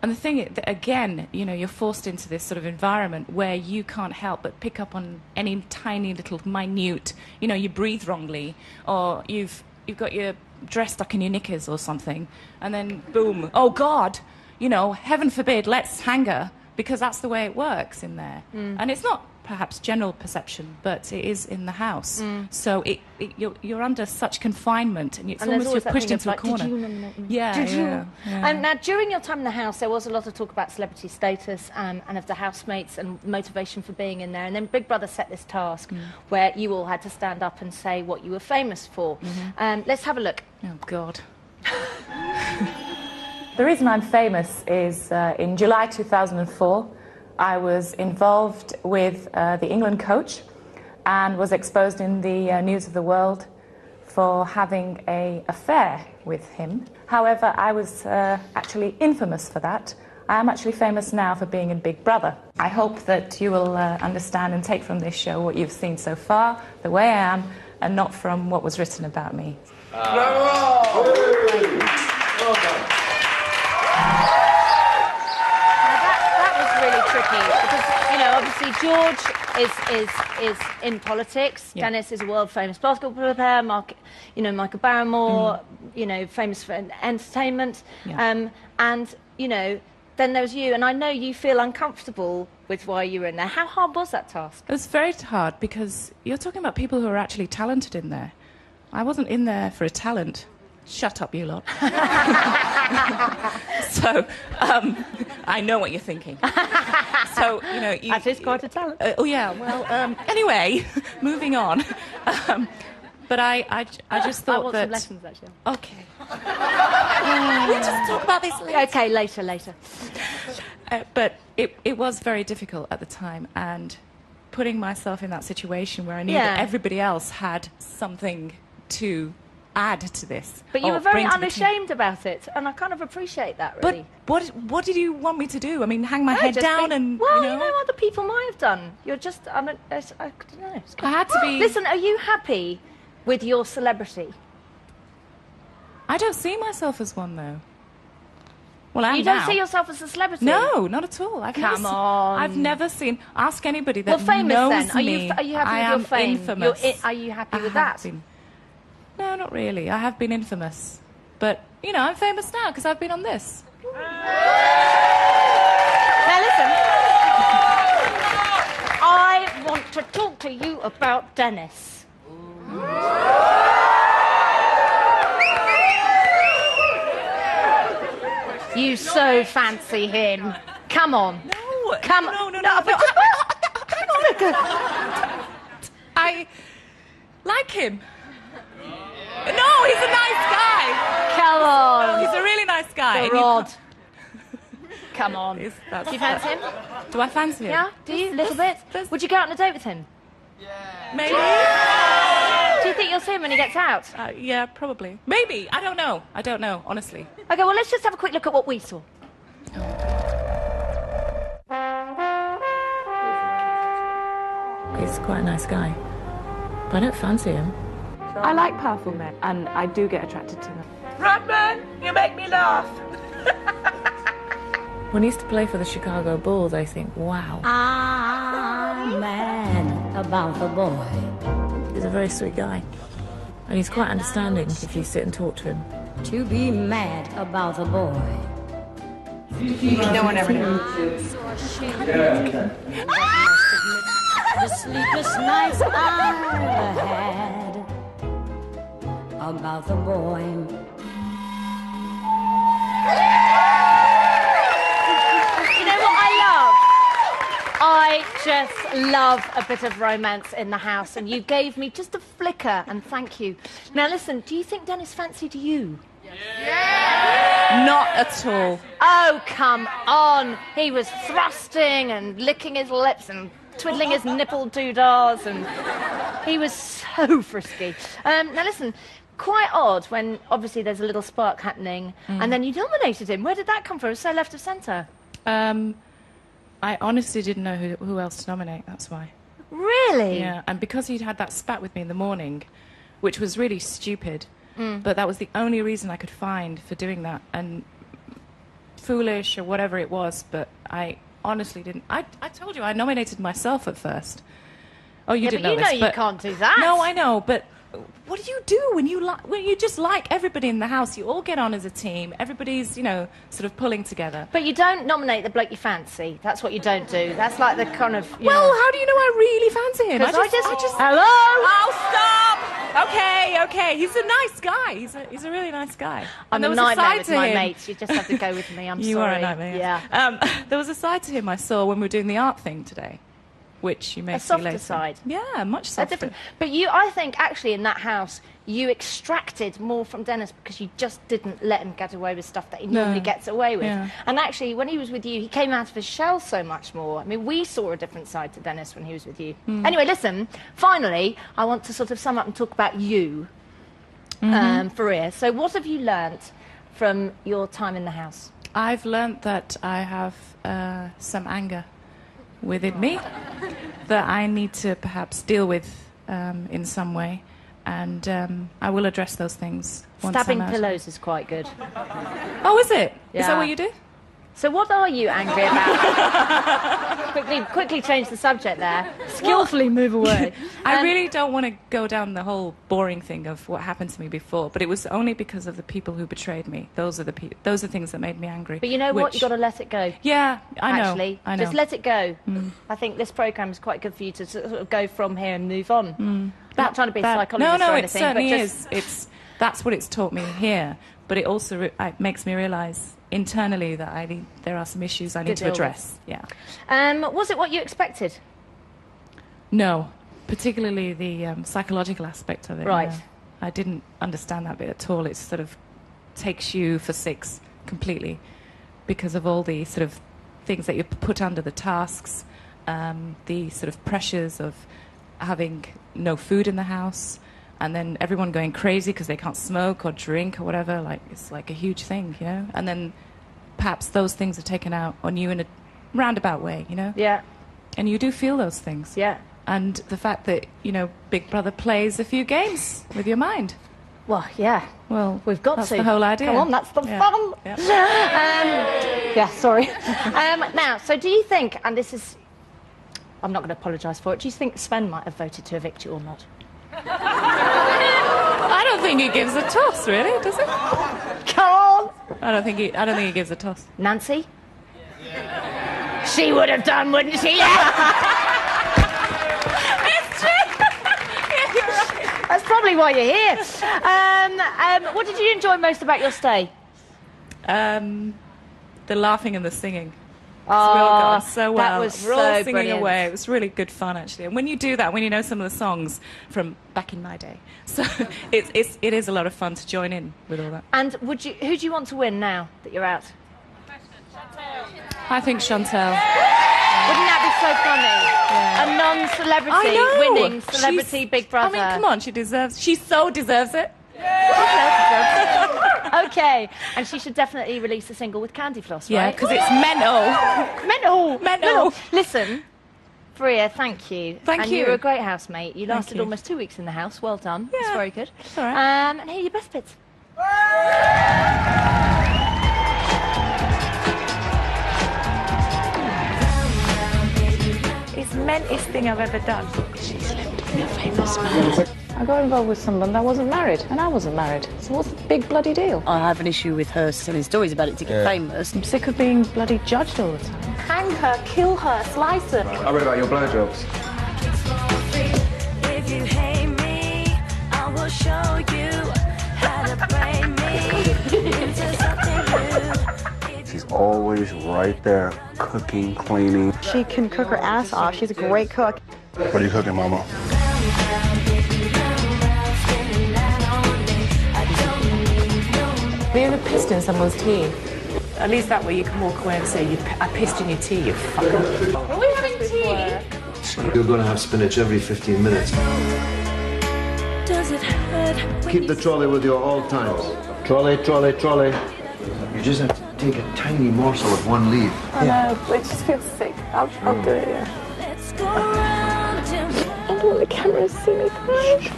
[SPEAKER 9] And the thing, again, you're forced into this sort of environment where you can't help but pick up on any tiny little minute, you breathe wrongly, or you've got your dress stuck in your knickers or something, and then boom, oh God, heaven forbid, let's hang her, because that's the way it works in there. And it's not perhaps general perception, but it is in the house. So you're under such confinement, and it's almost you're pushed into a corner.
[SPEAKER 1] Did you nominate me?
[SPEAKER 9] Yeah.
[SPEAKER 1] Now, during your time in the house, there was a lot of talk about celebrity status and of the housemates and motivation for being in there. And then Big Brother set this task where you all had to stand up and say what you were famous for. Let's have a look.
[SPEAKER 9] Oh, God.
[SPEAKER 19] The reason I'm famous is in July 2004, I was involved with the England coach and was exposed in the News of the World for having an affair with him. However, I was actually infamous for that. I am actually famous now for being in Big Brother. I hope that you will understand and take from this show what you've seen so far, the way I am, and not from what was written about me.
[SPEAKER 5] Bravo!
[SPEAKER 1] George is in politics.
[SPEAKER 19] Yeah.
[SPEAKER 1] Dennis is a world famous basketball player. Michael Barrymore, famous for entertainment.
[SPEAKER 19] Yeah.
[SPEAKER 1] And then there was you, and I know you feel uncomfortable with why you were in there. How hard was that task?
[SPEAKER 19] It was very hard because you're talking about people who are actually talented in there. I wasn't in there for a talent. Shut up, you lot. So, I know what you're thinking. So,
[SPEAKER 1] that is quite a talent.
[SPEAKER 19] Anyway, moving on. But I just thought
[SPEAKER 1] I want
[SPEAKER 19] that...
[SPEAKER 1] some lessons, actually.
[SPEAKER 19] Okay. We'll just talk about this later.
[SPEAKER 1] Okay, later.
[SPEAKER 19] But it was very difficult at the time, and putting myself in that situation where I knew that everybody else had something to add to this.
[SPEAKER 1] But you were very unashamed about it, and I kind of appreciate that, really.
[SPEAKER 19] But what did you want me to do? I mean, hang my head down and...
[SPEAKER 1] Well, other people might have done. You're just... I don't know.
[SPEAKER 19] I had to be...
[SPEAKER 1] Listen, are you happy with your celebrity?
[SPEAKER 19] I don't see myself as one, though. Well, I am
[SPEAKER 1] You don't
[SPEAKER 19] now.
[SPEAKER 1] see yourself as a celebrity?
[SPEAKER 19] No, not at all.
[SPEAKER 1] Come on.
[SPEAKER 19] I've never seen... Ask anybody that
[SPEAKER 1] famous
[SPEAKER 19] knows
[SPEAKER 1] then.
[SPEAKER 19] me.
[SPEAKER 1] Are you happy
[SPEAKER 19] I
[SPEAKER 1] with your fame?
[SPEAKER 19] Infamous.
[SPEAKER 1] Are you happy with that?
[SPEAKER 19] No, not really. I have been infamous. But, I'm famous now because I've been on this.
[SPEAKER 1] Now, listen. I want to talk to you about Dennis. You so fancy him. Come on.
[SPEAKER 19] No.
[SPEAKER 1] Come
[SPEAKER 19] No. I like him. No, he's a nice guy.
[SPEAKER 1] Come on.
[SPEAKER 19] He's a really nice guy.
[SPEAKER 1] Rod. Come on. Do you
[SPEAKER 19] That's-
[SPEAKER 1] fancy him?
[SPEAKER 19] Do I fancy him?
[SPEAKER 1] Yeah? Do you? A little bit? Would you go out on a date with him?
[SPEAKER 19] Maybe.
[SPEAKER 1] Do you think you'll see him when he gets out?
[SPEAKER 19] Yeah, probably. Maybe. I don't know, honestly.
[SPEAKER 1] Okay, well, let's just have a quick look at what we saw.
[SPEAKER 19] He's quite a nice guy. But I don't fancy him.
[SPEAKER 9] I like powerful men, and I do get attracted to them.
[SPEAKER 18] Rodman, you make me laugh.
[SPEAKER 19] When he used to play for the Chicago Bulls, I think, wow.
[SPEAKER 20] I'm mad about the boy.
[SPEAKER 19] He's a very sweet guy. And he's quite understanding if you sit and talk to him.
[SPEAKER 20] To be mad about the boy.
[SPEAKER 6] No one ever knows.
[SPEAKER 20] The sleepless nights I've had about the boy.
[SPEAKER 1] You know what I love? I just love a bit of romance in the house, and you gave me just a flicker, and thank you. Now listen, do you think Dennis fancied you?
[SPEAKER 19] Not at all.
[SPEAKER 1] Oh, come on. He was thrusting and licking his lips and twiddling his nipple doodahs, and he was so frisky. Now listen, quite odd when obviously there's a little spark happening, and then you nominated him. Where did that come from? It was so left of centre.
[SPEAKER 19] I honestly didn't know who else to nominate, that's why.
[SPEAKER 1] Really?
[SPEAKER 19] Yeah, and because he'd had that spat with me in the morning, which was really stupid, but that was the only reason I could find for doing that, and foolish or whatever it was, but I honestly didn't. I told you I nominated myself at first. Oh, you didn't know this,
[SPEAKER 1] but you know you can't do that.
[SPEAKER 19] No, I know, but what do you do when you just like everybody in the house? You all get on as a team. Everybody's, sort of pulling together.
[SPEAKER 1] But you don't nominate the bloke you fancy. That's what you don't do. That's like the kind of...
[SPEAKER 19] Well, how do you know I really fancy him?
[SPEAKER 1] I just... Hello?
[SPEAKER 19] Oh, stop! Okay. He's a nice guy. He's a really nice guy.
[SPEAKER 1] I'm a nightmare with my mates. You just have to go with me. I'm sorry.
[SPEAKER 19] You are a nightmare.
[SPEAKER 1] Yeah.
[SPEAKER 19] There was a side to him I saw when we were doing the art thing today, which you may see later.
[SPEAKER 1] A softer side.
[SPEAKER 19] Yeah, much softer.
[SPEAKER 1] But I think, actually, in that house, you extracted more from Dennis because you just didn't let him get away with stuff that he normally gets away with.
[SPEAKER 19] Yeah.
[SPEAKER 1] And actually, when he was with you, he came out of his shell so much more. I mean, we saw a different side to Dennis when he was with you. Anyway, listen, finally, I want to sort of sum up and talk about you, Faria. So what have you learnt from your time in the house?
[SPEAKER 19] I've learnt that I have some anger within me that I need to perhaps deal with in some way, and I will address those things once
[SPEAKER 1] Stabbing
[SPEAKER 19] I'm out.
[SPEAKER 1] pillows is quite good.
[SPEAKER 19] Oh, is it? Is that
[SPEAKER 1] Yeah.
[SPEAKER 19] what you do?
[SPEAKER 1] So what are you angry about? quickly change the subject there. Skillfully move away.
[SPEAKER 19] I really don't want to go down the whole boring thing of what happened to me before, but it was only because of the people who betrayed me. Those are things that made me angry.
[SPEAKER 1] But you know what? You've got to let it go.
[SPEAKER 19] Yeah, I know.
[SPEAKER 1] Actually,
[SPEAKER 19] I know.
[SPEAKER 1] just let it go. I think this programme is quite good for you to sort of go from here and move on. I'm not trying to be a psychologist or anything.
[SPEAKER 19] No, it certainly
[SPEAKER 1] but just...
[SPEAKER 19] is. That's what it's taught me here, but it also it makes me realise internally that there are some issues I need to address. Yeah.
[SPEAKER 1] Was it what you expected?
[SPEAKER 19] No, particularly the psychological aspect of it.
[SPEAKER 1] Right.
[SPEAKER 19] No. I didn't understand that bit at all. It sort of takes you for six completely because of all the sort of things that you put under the tasks, the sort of pressures of having no food in the house, and then everyone going crazy because they can't smoke or drink or whatever. Like, it's like a huge thing, you know? And then perhaps those things are taken out on you in a roundabout way, you know?
[SPEAKER 1] Yeah.
[SPEAKER 19] And you do feel those things.
[SPEAKER 1] Yeah.
[SPEAKER 19] And the fact that, you know, Big Brother plays a few games with your mind.
[SPEAKER 1] Well, yeah.
[SPEAKER 19] Well,
[SPEAKER 1] we've got
[SPEAKER 19] that's
[SPEAKER 1] to.
[SPEAKER 19] the whole idea.
[SPEAKER 1] Come on, that's the fun. Yeah, sorry. Now, so do you think, and this is, I'm not going to apologise for it, do you think Sven might have voted to evict you or not?
[SPEAKER 19] I don't think he gives a toss, really, does he?
[SPEAKER 1] Come on!
[SPEAKER 19] I don't think he gives a toss.
[SPEAKER 1] Nancy? She would have done, wouldn't she?
[SPEAKER 19] It's true. Yeah, you're right.
[SPEAKER 1] That's probably why you're here. What did you enjoy most about your stay?
[SPEAKER 19] The laughing and the singing.
[SPEAKER 1] Oh,
[SPEAKER 19] we all got on so well.
[SPEAKER 1] That was
[SPEAKER 19] We're all
[SPEAKER 1] so
[SPEAKER 19] singing
[SPEAKER 1] brilliant.
[SPEAKER 19] away. It was really good fun, actually. And when you do that, when you know some of the songs from back in my day, so it is a lot of fun to join in with all that.
[SPEAKER 1] And who do you want to win now that you're out?
[SPEAKER 19] I think Chantal.
[SPEAKER 1] Wouldn't that be so funny?
[SPEAKER 19] Yeah.
[SPEAKER 1] A non-celebrity winning Celebrity Big Brother.
[SPEAKER 19] I mean, come on, she so deserves it.
[SPEAKER 1] Okay, and she should definitely release a single with Candy Floss, right?
[SPEAKER 19] Yeah, because it's mental.
[SPEAKER 1] Mental. Listen, Faria, thank you.
[SPEAKER 19] Thank you.
[SPEAKER 1] You were a great housemate. You lasted
[SPEAKER 19] you.
[SPEAKER 1] almost 2 weeks in the house. Well done.
[SPEAKER 19] Yeah.
[SPEAKER 1] It's very good.
[SPEAKER 19] It's all right.
[SPEAKER 1] And here are your best bits.
[SPEAKER 19] It's the mentest thing I've ever done. She's lived to be a famous man.
[SPEAKER 21] I got involved with someone that wasn't married, and I wasn't married. So what's the big bloody deal?
[SPEAKER 20] I have an issue with her telling stories about it to get famous.
[SPEAKER 21] I'm sick of being bloody judged all the time. Hang her, kill her, slice her.
[SPEAKER 4] I read about your blowjobs.
[SPEAKER 5] If you hate me, I will show you how to blame me into something new.
[SPEAKER 14] She's always right there, cooking, cleaning.
[SPEAKER 6] She can cook her ass off. She's a great cook.
[SPEAKER 14] What are you cooking, Mama?
[SPEAKER 19] Have you ever pissed in someone's tea? At least that way you can walk away and say, I pissed in your tea, you fucker.
[SPEAKER 21] Are we having tea?
[SPEAKER 13] You're going to have spinach every 15 minutes.
[SPEAKER 5] Does it hurt?
[SPEAKER 13] Keep the trolley with you at all times. Trolley, trolley, trolley. You just have to take a tiny morsel of one leaf.
[SPEAKER 21] I know, but it just feels sick. I'll do it, yeah.
[SPEAKER 5] Let's go round and
[SPEAKER 21] I don't want the cameras to see me cry.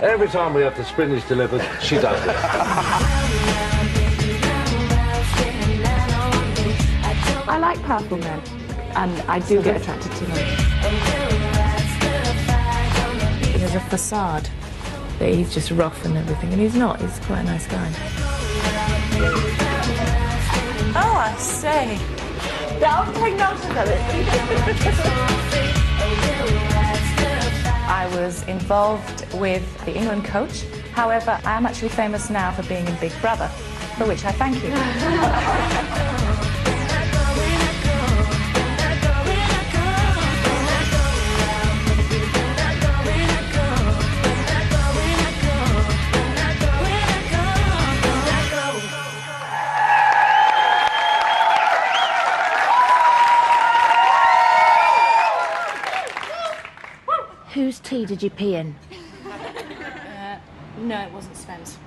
[SPEAKER 12] Every time we have the spinach delivered, she does it.
[SPEAKER 21] I like powerful men, and I do get attracted to them. He has a facade that he's just rough and everything, and he's not. He's quite a nice guy.
[SPEAKER 19] Oh, I say.
[SPEAKER 21] Don't take notice of it. I was involved with the England coach. However, I am actually famous now for being in Big Brother, for which I thank you.
[SPEAKER 1] Whose tea did you pee in?
[SPEAKER 19] No, it wasn't Sven's.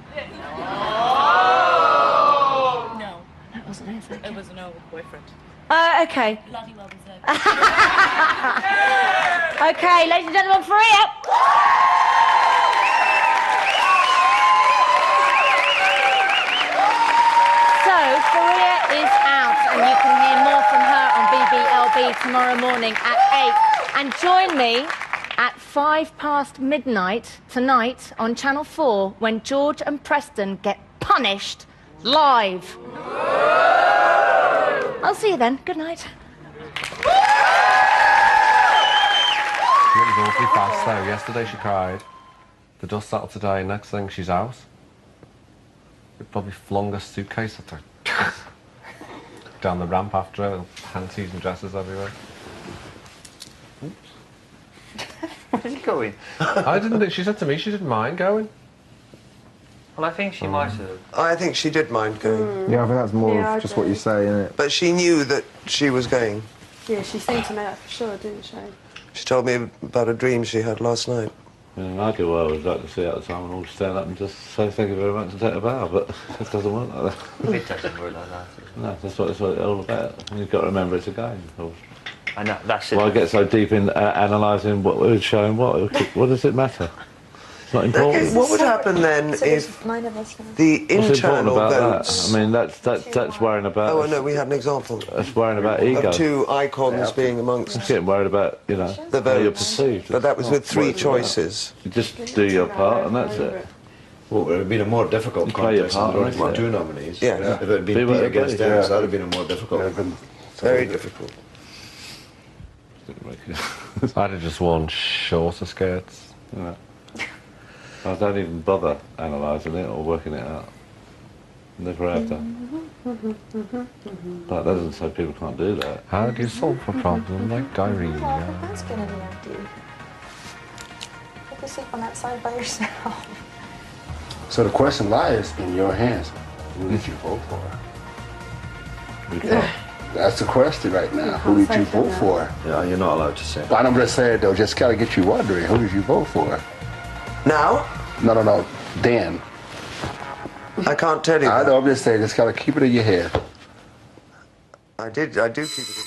[SPEAKER 19] No.
[SPEAKER 1] That wasn't his.
[SPEAKER 19] It was an old boyfriend.
[SPEAKER 1] Okay.
[SPEAKER 20] Bloody well deserved.
[SPEAKER 1] Okay, ladies and gentlemen, Faria. So, Faria is out. tomorrow morning at 8. And join me at midnight tonight on Channel 4 when George and Preston get punished live. I'll see you then. Good night.
[SPEAKER 11] It was awfully fast though. Yesterday she cried. The dust settled today. Next thing she's out. We probably flung a suitcase at her. Down the ramp after her, little panties and dresses everywhere.
[SPEAKER 8] Where's he going?
[SPEAKER 11] I didn't think, she said to me she didn't mind going.
[SPEAKER 8] Well, I think she might have.
[SPEAKER 2] I think she did mind going.
[SPEAKER 4] Yeah, I think that's more
[SPEAKER 15] Yeah,
[SPEAKER 4] of
[SPEAKER 15] I
[SPEAKER 4] just
[SPEAKER 15] do.
[SPEAKER 4] what you say, isn't it?
[SPEAKER 2] But she knew that she was going.
[SPEAKER 15] Yeah, she seemed to know that for sure, didn't she?
[SPEAKER 2] She told me about a dream she had last night.
[SPEAKER 12] In an ideal world, I'd like to see at the time and all stand up and just say thank you very much and take a bow, but it doesn't work like that.
[SPEAKER 8] It doesn't work like that.
[SPEAKER 12] No, that's what it's all about. And you've got to remember it's a game, of course.
[SPEAKER 8] And that's it.
[SPEAKER 12] Well, I get so deep in analysing what was showing what does it matter? It's not important.
[SPEAKER 2] What would happen then if the
[SPEAKER 12] What's important
[SPEAKER 2] internal
[SPEAKER 12] about
[SPEAKER 2] votes...
[SPEAKER 12] that? I mean, that's worrying about...
[SPEAKER 2] Oh, no, we had an example.
[SPEAKER 12] That's worrying about ego.
[SPEAKER 2] Of two icons being amongst...
[SPEAKER 12] It's getting worried about, you know,
[SPEAKER 2] the
[SPEAKER 12] how you're
[SPEAKER 2] votes.
[SPEAKER 12] perceived.
[SPEAKER 2] But that was with
[SPEAKER 12] It's
[SPEAKER 2] three
[SPEAKER 12] what it's about.
[SPEAKER 2] choices.
[SPEAKER 12] You just do your part and that's it.
[SPEAKER 7] Well, it would have been a more difficult
[SPEAKER 12] You play your
[SPEAKER 7] contest
[SPEAKER 12] part,
[SPEAKER 7] than only
[SPEAKER 12] right?
[SPEAKER 7] two nominees.
[SPEAKER 2] Yeah.
[SPEAKER 7] If it had
[SPEAKER 12] Be
[SPEAKER 7] been
[SPEAKER 12] what
[SPEAKER 7] Pete
[SPEAKER 12] it
[SPEAKER 7] against
[SPEAKER 12] is.
[SPEAKER 7] Dennis, that would have been a more difficult.
[SPEAKER 2] Very difficult.
[SPEAKER 11] I'd have just worn shorter skirts.
[SPEAKER 12] You know. I don't even bother analysing it or working it out. Never have done. But that doesn't say people can't do that.
[SPEAKER 11] How do you solve a problem like diarrhea?
[SPEAKER 6] That's gonna be empty. You can sleep on that side by yourself.
[SPEAKER 14] So the question lies in your hands. Who did you vote for? That's the question right now. Who did you vote for?
[SPEAKER 7] Yeah, you're not allowed to say.
[SPEAKER 14] But I'm just saying, though, just kind of get you wondering, who did you vote for?
[SPEAKER 2] Now?
[SPEAKER 14] No. Dan.
[SPEAKER 2] I can't tell you
[SPEAKER 14] I
[SPEAKER 2] that.
[SPEAKER 14] know, I'm just saying, just kind of keep it in your head.
[SPEAKER 2] I do keep it in